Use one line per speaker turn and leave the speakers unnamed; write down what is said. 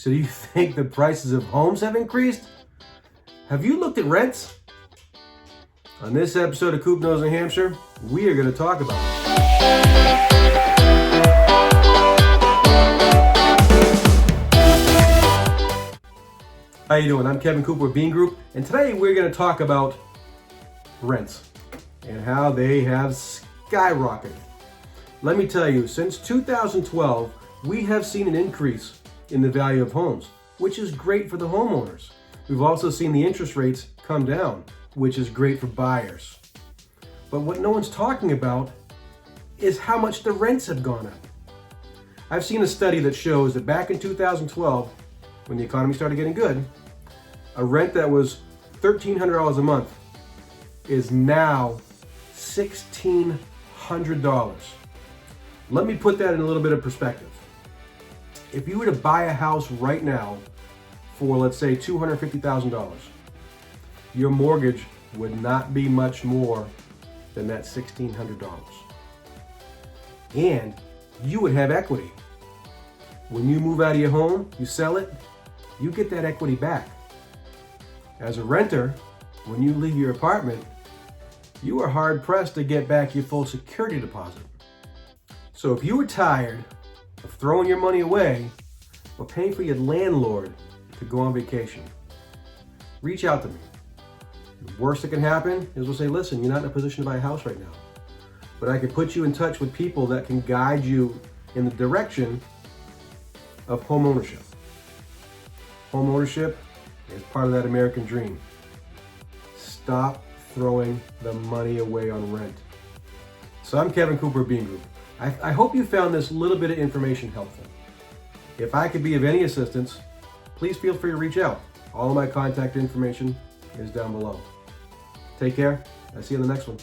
So do you think the prices of homes have increased? Have you looked at rents? On this episode of Coop Knows New Hampshire, we are going to talk about it. How you doing? I'm Kevin Cooper with Bean Group, and today we're going to talk about rents and how they have skyrocketed. Let me tell you, since 2012, we have seen an increase in the value of homes, which is great for the homeowners. We've also seen the interest rates come down, which is great for buyers. But what no one's talking about is how much the rents have gone up. I've seen a study that shows that back in 2012, when the economy started getting good, a rent that was $1,300 a month is now $1,600. Let me put that in a little bit of perspective. If you were to buy a house right now for, let's say, $250,000, your mortgage would not be much more than that $1,600. And you would have equity. When you move out of your home, you sell it, you get that equity back. As a renter, when you leave your apartment, you are hard pressed to get back your full security deposit. So if you were tired of throwing your money away or paying for your landlord to go on vacation, reach out to me. The worst that can happen is we'll say, listen, you're not in a position to buy a house right now, but I can put you in touch with people that can guide you in the direction of home ownership. Home ownership is part of that American dream. Stop throwing the money away on rent. So I'm Kevin Cooper of Bean Group. I hope you found this little bit of information helpful. If I could be of any assistance, please feel free to reach out. All of my contact information is down below. Take care. I'll see you in the next one.